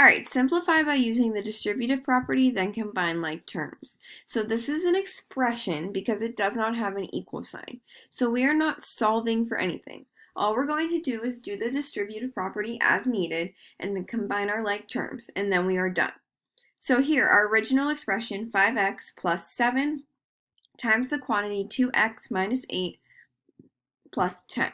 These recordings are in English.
All right, simplify by using the distributive property, then combine like terms. So this is an expression because it does not have an equal sign. So we are not solving for anything. All we're going to do is do the distributive property as needed and then combine our like terms, and then we are done. So here, our original expression, 5x plus 7 times the quantity 2x minus 8 plus 10.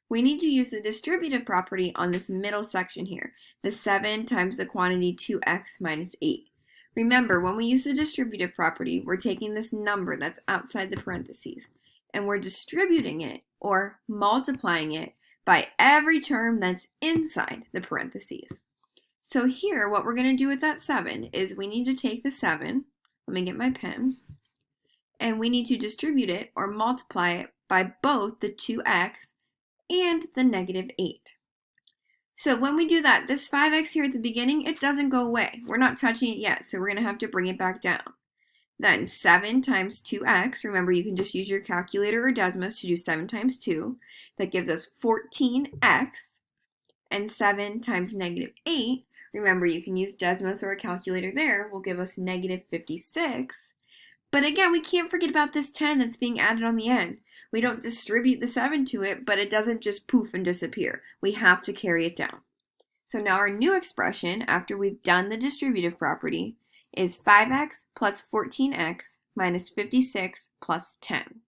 We need to use the distributive property on this middle section here, the 7 times the quantity 2x minus 8. Remember, when we use the distributive property, we're taking this number that's outside the parentheses, and we're distributing it, or multiplying it, by every term that's inside the parentheses. So here, what we're going to do with that 7 is we need to take the 7, let me get my pen, and we need to distribute it, or multiply it, by both the 2x and the negative 8. So when we do that, this 5x here at the beginning, it doesn't go away. We're not touching it yet, so we're going to have to bring it back down. Then 7 times 2x, remember you can just use your calculator or Desmos to do 7 times 2. That gives us 14x. And 7 times negative 8, remember you can use Desmos or a calculator there, will give us negative 56. But again, we can't forget about this 10 that's being added on the end. We don't distribute the 7 to it, but it doesn't just poof and disappear. We have to carry it down. So now our new expression, after we've done the distributive property, is 5x plus 14x minus 56 plus 10.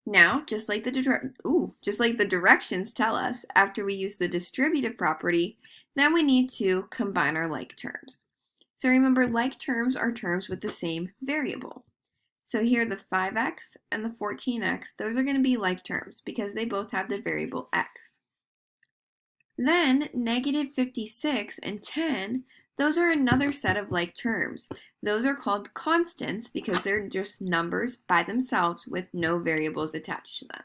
Now, just like the directions tell us, after we use the distributive property, then we need to combine our like terms. So remember, like terms are terms with the same variable. So here the 5x and the 14x, those are going to be like terms because they both have the variable x. Then negative 56 and 10, those are another set of like terms. Those are called constants because they're just numbers by themselves with no variables attached to them.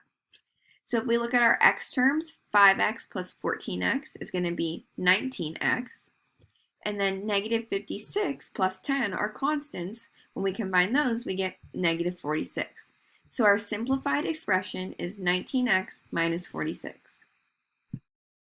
So if we look at our x terms, 5x plus 14x is going to be 19x. And then negative 56 plus 10 are constants. When we combine those, we get negative 46. So our simplified expression is 19x minus 46.